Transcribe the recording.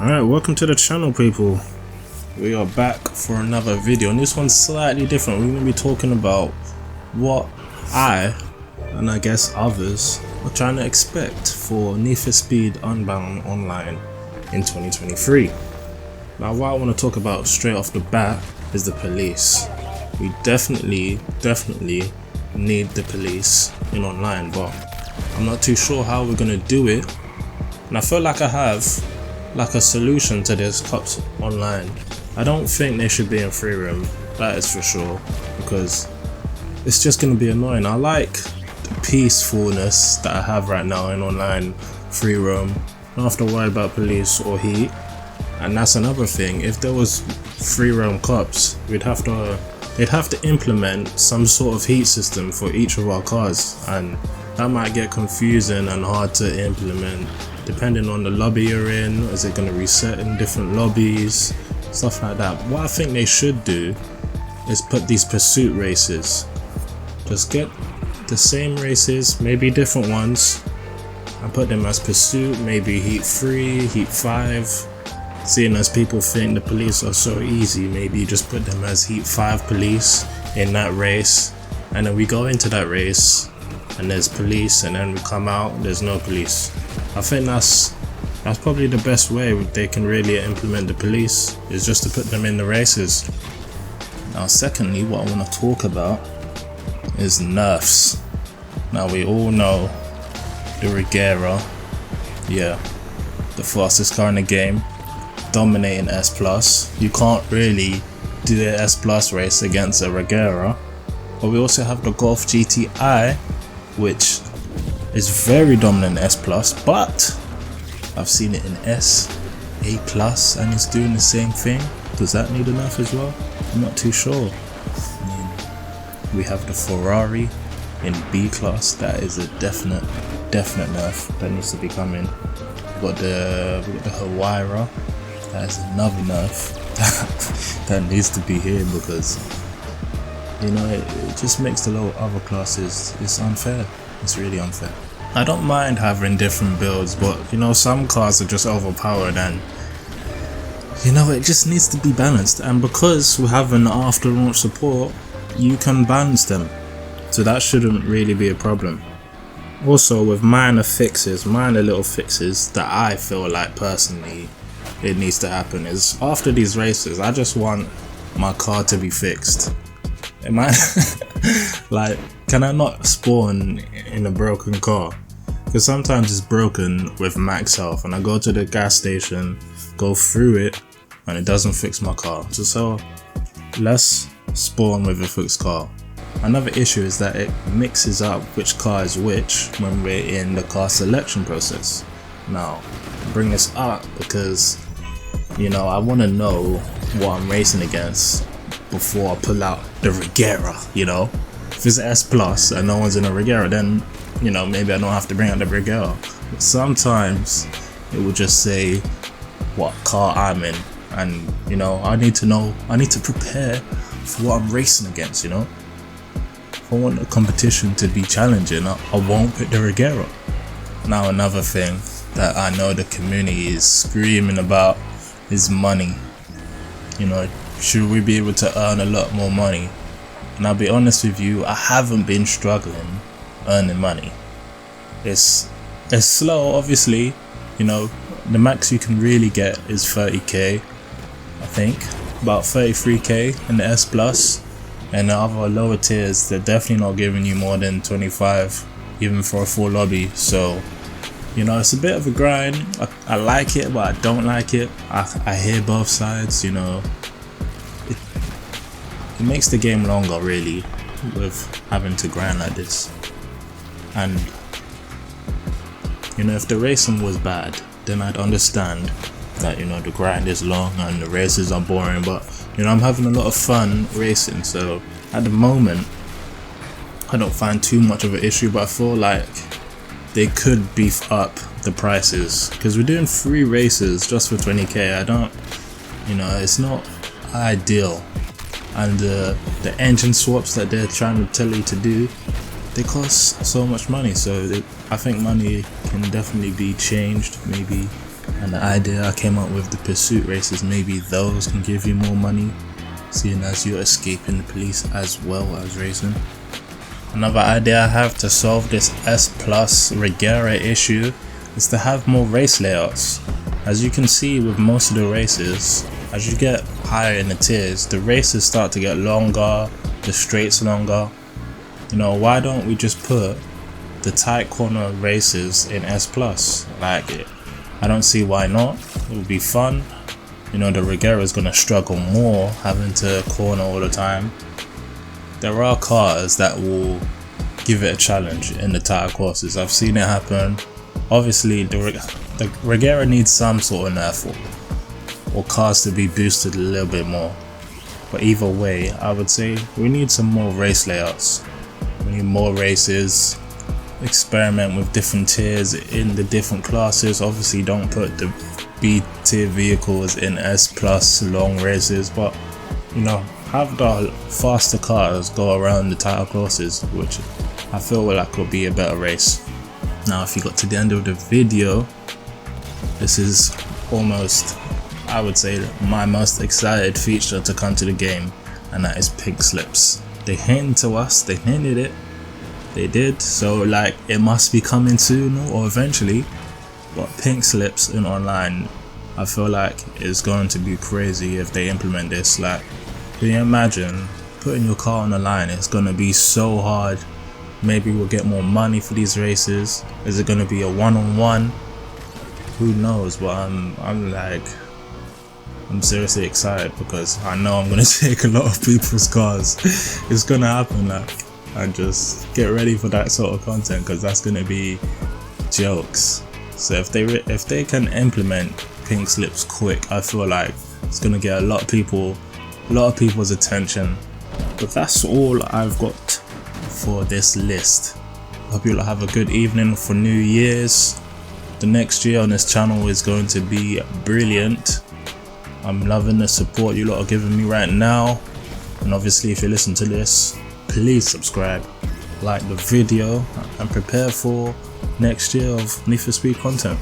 Alright, welcome to the channel, people. We are back for another video, and this one's slightly different. We're going to be talking about what I, and I guess others, are trying to expect for NFS Unbound Online in 2023. Now, what I want to talk about straight off the bat is the police. We definitely need the police in online, but I'm not too sure how we're going to do it. And I feel like I have a solution to this cops online. I don't think they should be in free roam, that is for sure, because it's just going to be annoying. I like the peacefulness that I have right now in online free roam. I don't have to worry about police or heat. And that's another thing, if there was free roam cops, they'd have to implement some sort of heat system for each of our cars, and that might get confusing and hard to implement depending on the lobby you're in. Is it going to reset in different lobbies, stuff like that. What I think they should do is put these pursuit races, just get the same races, maybe different ones, and put them as pursuit, maybe heat 3, heat 5. Seeing as people think the police are so easy, maybe you just put them as heat 5 police in that race, and then we go into that race and there's police, and then we come out, there's no police. I think that's probably the best way they can really implement the police, is just to put them in the races. Now secondly, what I want to talk about is nerfs. Now we all know the Regera, yeah, the fastest car in the game, dominating S+. You can't really do an S+ race against a Regera. But we also have the Golf GTI, which is very dominant in S+, but I've seen it in S, A+, and it's doing the same thing. Does that need a nerf as well? I'm not too sure. I mean, we have the Ferrari in B class. That is a definite nerf that needs to be coming. We've got the Huayra. That is another nerf that needs to be here, because you know it just makes the lower other classes, it's unfair. It's really unfair. I don't mind having different builds, but you know, some cars are just overpowered, and you know, it just needs to be balanced. And because we have an after launch support, you can balance them, so that shouldn't really be a problem. Also, with minor little fixes that I feel like personally it needs to happen, is after these races I just want my car to be fixed. Am I like, can I not spawn in a broken car? Because sometimes it's broken with max health and I go to the gas station, go through it, and it doesn't fix my car. So let's spawn with a fixed car. Another issue is that it mixes up which car is which when we're in the car selection process. Now, I bring this up because, you know, I want to know what I'm racing against before I pull out the Regera. You know, if it's S+ and no one's in a Regera, then you know, maybe I don't have to bring out the Regera. But sometimes it will just say what car I'm in, and you know, I need to prepare for what I'm racing against. You know, if I want a competition to be challenging, I won't pick the Regera. Now another thing that I know the community is screaming about is money. You know, should we be able to earn a lot more money? And I'll be honest with you, I haven't been struggling earning money. It's slow, obviously. You know, the max you can really get is 30k, I think, about 33k in the S+, and the other lower tiers, they're definitely not giving you more than 25, even for a full lobby. So you know, it's a bit of a grind. I like it, but I don't like it. I hear both sides, you know. It makes the game longer, really, with having to grind like this. And, you know, if the racing was bad, then I'd understand that, you know, the grind is long and the races are boring. But, you know, I'm having a lot of fun racing. So, at the moment, I don't find too much of an issue, but I feel like they could beef up the prices, because we're doing 3 races just for 20k. I don't, you know, it's not ideal. And the engine swaps that they're trying to tell you to do, they cost so much money. So I think money can definitely be changed, maybe And the idea I came up with, the pursuit races, maybe those can give you more money, seeing as you're escaping the police as well as racing. Another idea I have to solve this S Plus Regera issue is to have more race layouts. As you can see with most of the races, as you get higher in the tiers, the races start to get longer, the straights longer. You know, why don't we just put the tight corner races in S Plus? Like, I don't see why not. It would be fun. You know, the Regera is gonna struggle more having to corner all the time. There are cars that will give it a challenge in the tighter courses. I've seen it happen. Obviously, the Regera needs some sort of nerf or cars to be boosted a little bit more. But either way, I would say we need some more race layouts. We need more races. Experiment with different tiers in the different classes. Obviously, don't put the B tier vehicles in S Plus long races, but you know, have the faster cars go around the tighter courses, which I feel like will be a better race. Now, if you got to the end of the video, this is almost, I would say, my most excited feature to come to the game, and that is pink slips. They hinted to us, they hinted it, they did, so like it must be coming soon or eventually. But pink slips in online, I feel like it's going to be crazy if they implement this. Like, can you imagine putting your car on the line? It's going to be so hard. Maybe we'll get more money for these races. Is it going to be a one-on-one? Who knows? But I'm seriously excited because I know I'm going to take a lot of people's cars. It's going to happen. Like, and just get ready for that sort of content, because that's going to be jokes. So if they can implement pink slips quick, I feel like it's going to get a lot of people's attention. But that's all I've got for this list. Hope you'll have a good evening for New Year's. The next year on this channel is going to be brilliant. I'm loving the support you lot are giving me right now. And obviously, if you listen to this, please subscribe, like the video, and prepare for next year of Need for Speed content.